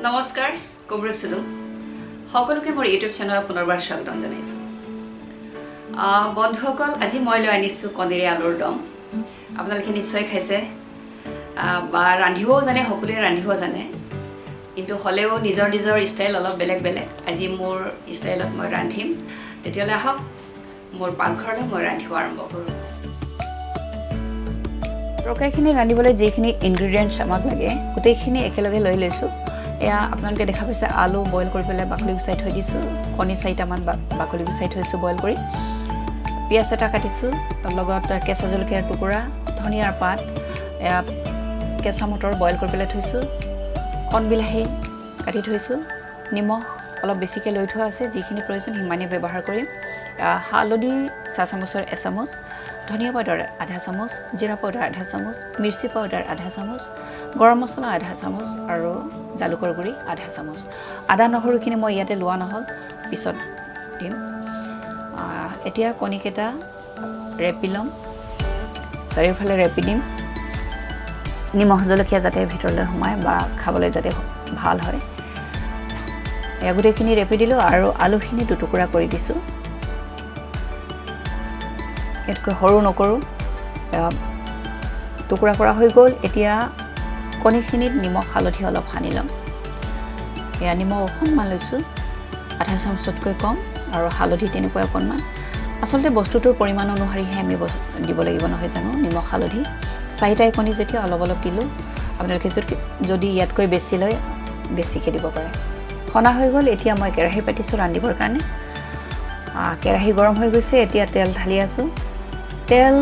নমস্কাৰ কমৰেড সুদম সকলোকে মোৰ ইউটিউব চেনেলত পুনৰবাৰ স্বাগতম জনাইছোঁ বন্ধুসকল আজি মই লৈ আনিছোঁ কণীৰে আলুৰ দম আপোনালোকে নিশ্চয় খাইছে বা ৰান্ধিবও জানে সকলোৱে ৰান্ধিব জানে কিন্তু হলেও নিজৰ নিজৰ ষ্টাইল অলপ বেলেগ বেলেগ আজি মোৰ ষ্টাইলত মই ৰান্ধিম তেতিয়ালে আহক মোৰ পাকঘৰলৈ মই ৰান্ধিব আৰম্ভ কৰোঁ তৰকাৰীখিনি ৰান্ধিবলৈ যিখিনি ইনগ্ৰেডিয়েণ্টছ আমাক লাগে গোটেইখিনি একেলগে লৈ লৈছোঁ এয়া আপোনালোকে দেখা পাইছে আলু বইল কৰি পেলাই বাকলি গুচাই থৈ দিছোঁ কণী 4টামান বাকলি গুচাই থৈছোঁ বইল কৰি পিয়াজ এটা কাটিছোঁ লগত কেঁচা জলকীয়াৰ টুকুৰা ধনিয়াৰ পাত এয়া কেঁচা মটৰ বইল কৰি পেলাই থৈছোঁ কণ বিলাহী কাটি থৈছোঁ নিমখ অলপ বেছিকৈ লৈ থোৱা আছে যিখিনি প্ৰয়োজন সিমানেই ব্যৱহাৰ কৰিম হালধি 4 চামুচৰ 1 চামুচ ধনিয়া পাউডাৰ 1/2 চামুচ জিৰা পাউডাৰ 1/2 চামুচ মিৰ্চি পাউডাৰ 1/2 চামুচ গৰম মছলা 1/2 চামুচ আৰু জালুকৰ গুড়ি 1/2 চামুচ আদা নহৰুখিনি মই ইয়াতে লোৱা নহ'ল পিছত দিম এতিয়া কণীকেইটা ৰেপি ল'ম চাৰিওফালে ৰেপি দিম নিমখ জলকীয়া যাতে ভিতৰলৈ সোমায় বা খাবলৈ যাতে ভাল হয় এয়া গোটেইখিনি ৰেপি দিলোঁ আৰু আলুখিনি দুটুকুৰা কৰি দিছোঁ ইয়াতকৈ সৰু নকৰোঁ টুকুৰা কৰা হৈ গ'ল এতিয়া কণীখিনিত নিমখ হালধি অলপ সানি ল'ম এয়া নিমখ অকণমান লৈছোঁ 1/2 চামুচতকৈ কম আৰু হালধি তেনেকুৱা অকণমান আচলতে বস্তুটোৰ পৰিমাণ অনুসৰিহে আমি দিব লাগিব নহয় জানো নিমখ হালধি 4টা কণী যেতিয়া অলপ অলপ দিলোঁ আপোনালোকে যদি ইয়াতকৈ বেছি লয় বেছিকৈ দিব পাৰে খনা হৈ গ'ল এতিয়া মই কেৰাহী পাতিছোঁ ৰান্ধিবৰ কাৰণে কেৰাহী গৰম হৈ গৈছে এতিয়া তেল ঢালি আছোঁ তেল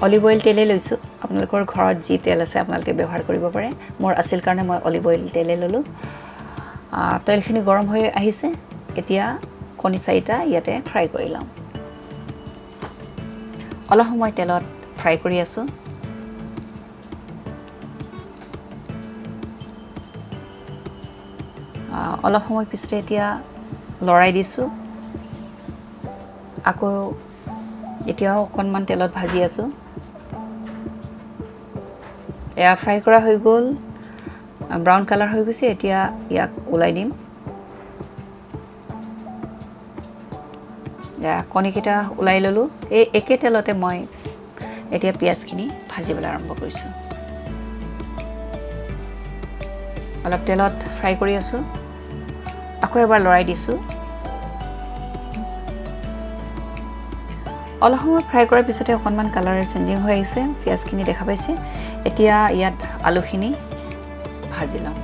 অলিভ অইল তেলেই লৈছোঁ আপোনালোকৰ ঘৰত যি তেল আছে আপোনালোকে ব্যৱহাৰ কৰিব পাৰে মোৰ আছিল কাৰণে মই অলিভ অইল তেলেই ল'লোঁ তেলখিনি গৰম হৈ আহিছে এতিয়া কণী 4টা ইয়াতে ফ্ৰাই কৰি লওঁ অলপ সময় তেলত ফ্ৰাই কৰি আছোঁ অলপ সময় পিছতে এতিয়া লৰাই দিছোঁ আকৌ এতিয়াও অকণমান তেলত ভাজি আছোঁ এয়া ফ্ৰাই কৰা হৈ গ'ল ব্ৰাউন কালাৰ হৈ গৈছে এতিয়া ইয়াক ওলাই দিম কণীকেইটা ওলাই ল'লোঁ এই একে তেলতে মই এতিয়া পিঁয়াজখিনি ভাজিবলৈ আৰম্ভ কৰিছোঁ অলপ তেলত ফ্ৰাই কৰি আছোঁ আকৌ এবাৰ লৰাই দিছোঁ অলপ সময় ফ্ৰাই কৰাৰ পিছতে অকণমান কালাৰ চেঞ্জিং হৈ আহিছে পিঁয়াজখিনি দেখা পাইছে এতিয়া ইয়াত আলুখিনি ভাজি ল'ম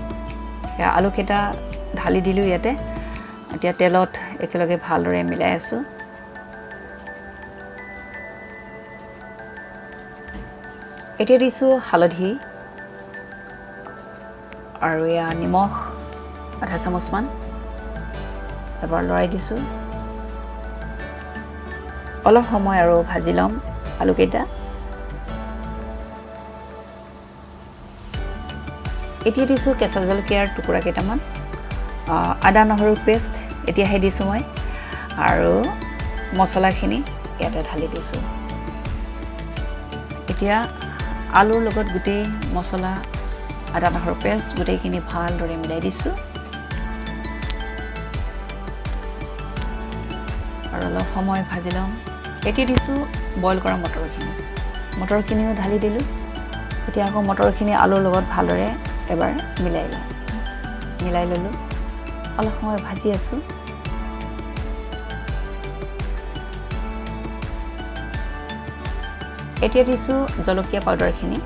আলুকেইটা ঢালি দিলোঁ ইয়াতে এতিয়া তেলত একেলগে ভালদৰে মিলাই আছোঁ এতিয়া দিছোঁ হালধি আৰু এয়া নিমখ 1/2 চামুচমান এবাৰ লৰাই দিছোঁ অলপ সময় আৰু ভাজি ল'ম আলুকেইটা এতিয়া দিছোঁ কেঁচা জলকীয়াৰ টুকুৰা কেইটামান আদা নহৰুৰ পেষ্ট এতিয়াহে দিছোঁ মই আৰু মছলাখিনি ইয়াতে ঢালি দিছোঁ এতিয়া আলুৰ লগত গোটেই মছলা আদা নহৰুৰ পেষ্ট গোটেইখিনি ভালদৰে মিলাই দিছোঁ আৰু অলপ সময় ভাজি ল'ম এতিয়া দিছোঁ বইল কৰা মটৰখিনিও ঢালি দিলোঁ এতিয়া আকৌ মটৰখিনি আলুৰ লগত ভালদৰে এবাৰ মিলাই ল'লোঁ অলপ সময় ভাজি আছোঁ এতিয়া দিছোঁ জলকীয়া পাউডাৰখিনি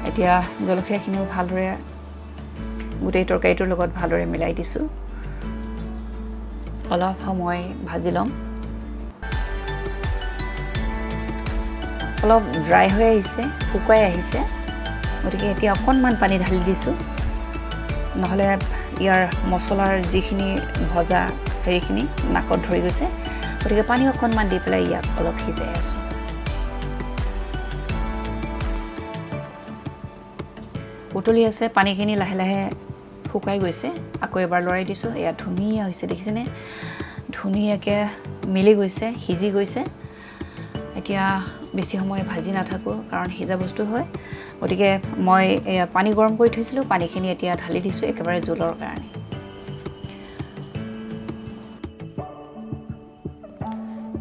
এতিয়া জলকীয়াখিনিও ভালদৰে গোটেই তৰকাৰীটোৰ লগত ভালদৰে মিলাই দিছোঁ অলপ সময় ভাজি ল'ম অলপ ড্ৰাই হৈ আহিছে শুকাই আহিছে গতিকে এতিয়া অকণমান পানী ঢালি দিছোঁ নহ'লে ইয়াৰ মছলাৰ যিখিনি ভজা হেৰিখিনি নাকত ধৰি গৈছে গতিকে পানী অকণমান দি পেলাই ইয়াক অলপ সিজাই আছোঁ উতলি আছে পানীখিনি লাহে লাহে শুকাই গৈছে আকৌ এবাৰ লৰাই দিছোঁ এয়া ধুনীয়া হৈছে দেখিছেনে ধুনীয়াকৈ মিলি গৈছে সিজি গৈছে এতিয়া বেছি সময় ভাজি নাথাকোঁ কাৰণ সিজা বস্তু হয় গতিকে মই পানী গৰম কৰি থৈছিলোঁ পানীখিনি এতিয়া ঢালি দিছোঁ একেবাৰে জোলৰ কাৰণে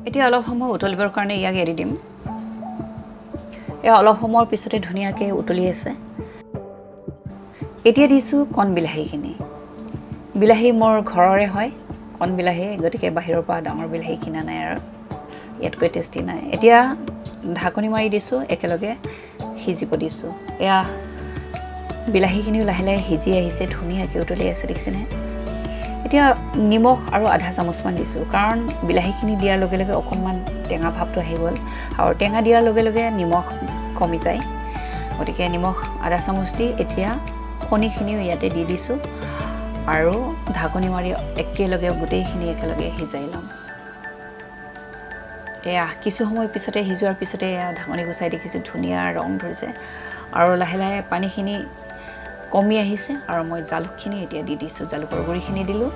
এতিয়া অলপ সময় উতলিবৰ কাৰণে ইয়াক এৰি দিম অলপ সময়ৰ পিছতে ধুনীয়াকৈ উতলি আছে এতিয়া দিছোঁ কণ বিলাহীখিনি বিলাহী মোৰ ঘৰৰে হয় কণ বিলাহী গতিকে বাহিৰৰ পৰা ডাঙৰ বিলাহী কিনা নাই আৰু ইয়াতকৈ টেষ্টি নাই এতিয়া ঢাকনি মাৰি দিছোঁ একেলগে সিজিব দিছোঁ এয়া বিলাহীখিনিও লাহে লাহে সিজি আহিছে ধুনীয়াকৈ উতলি আছে দেখিছেনে এতিয়া নিমখ আৰু আধা চামুচমান দিছোঁ কাৰণ বিলাহীখিনি দিয়াৰ লগে লগে অকণমান টেঙা ভাৱটো আহি গ'ল আৰু টেঙা দিয়াৰ লগে লগে নিমখ কমি যায় গতিকে নিমখ আধা চামুচ দি এতিয়া কণীখিনিও ইয়াতে দি দিছোঁ আৰু ঢাকনি মাৰি একেলগে গোটেইখিনি একেলগে সিজাই ল'ম এয়া কিছু সময় পিছতে সিজোৱাৰ পিছতে এয়া ঢাকনি গুচাই দেখিছোঁ ধুনীয়া ৰং ধৰিছে আৰু লাহে লাহে পানীখিনি কমি আহিছে আৰু মই জালুকখিনি এতিয়া দি দিছোঁ জালুকৰ গুড়িখিনি দিলোঁ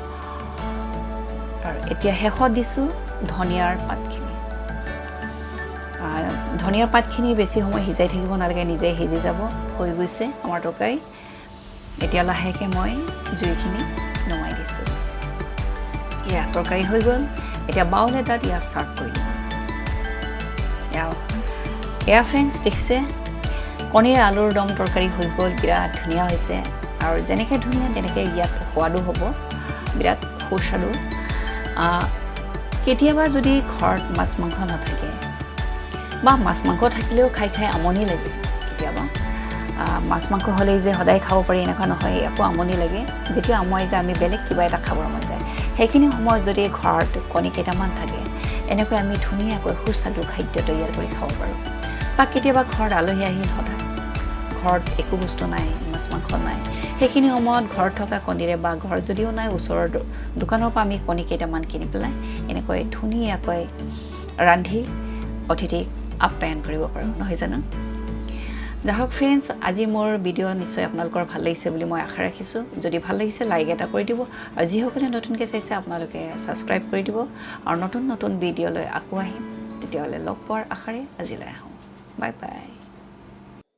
আৰু এতিয়া শেষত দিছোঁ ধনিয়াৰ পাতখিনি ধনিয়াৰ পাতখিনি বেছি সময় সিজাই থাকিব নালাগে নিজে সিজি যাব হৈ গৈছে আমাৰ তৰকাৰী এতিয়া লাহেকৈ মই জুইখিনি নমাই দিছোঁ এয়া তৰকাৰী হৈ গ'ল এতিয়া বাউল এটাত ইয়াক চাৰ্ভ কৰি দিওঁ এয়া ফ্ৰেণ্ডছ দেখিছে কণীৰ আলুৰ দম তৰকাৰী হৈ গ'ল বিৰাট ধুনীয়া হৈছে আৰু যেনেকৈ ধুনীয়া তেনেকৈ ইয়াত সোৱাদো হ'ব বিৰাট সুস্বাদু কেতিয়াবা যদি ঘৰত মাছ মাংস নাথাকে বা মাছ মাংস থাকিলেও খাই খাই আমনি লাগে কেতিয়াবা মাছ মাংস হ'লেই যে সদায় খাব পাৰি এনেকুৱা নহয় একো আমনি লাগে যেতিয়া আমুৱাই যায় আমি বেলেগ কিবা এটা খাবৰ মন যায় সেইখিনি সময়ত যদি ঘৰত কণী কেইটামান থাকে এনেকৈ আমি ধুনীয়াকৈ সুস্বাদু খাদ্য তৈয়াৰ কৰি খাব পাৰোঁ বা কেতিয়াবা ঘৰত আলহী আহিল হঠাৎ ঘৰত একো বস্তু নাই মাছ মাংস নাই সেইখিনি সময়ত ঘৰত থকা কণীৰে বা ঘৰত যদিও নাই ওচৰৰ দোকানৰ পৰা আমি কণী কেইটামান কিনি পেলাই এনেকৈ ধুনীয়াকৈ ৰান্ধি অতিথিক আপ্যায়ন কৰিব পাৰোঁ নহয় জানো যাই হওক ফ্ৰেণ্ডছ আজি মোৰ ভিডিঅ' নিশ্চয় আপোনালোকৰ ভাল লাগিছে বুলি মই আশা ৰাখিছোঁ যদি ভাল লাগিছে লাইক এটা কৰি দিব আৰু যিসকলে নতুনকৈ চাইছে আপোনালোকে ছাবস্ক্ৰাইব কৰি দিব আৰু নতুন নতুন ভিডিঅ'লৈ আকৌ আহিম তেতিয়াহ'লে লগ পোৱাৰ আশাৰে আজিলৈ আহোঁ বাই বাই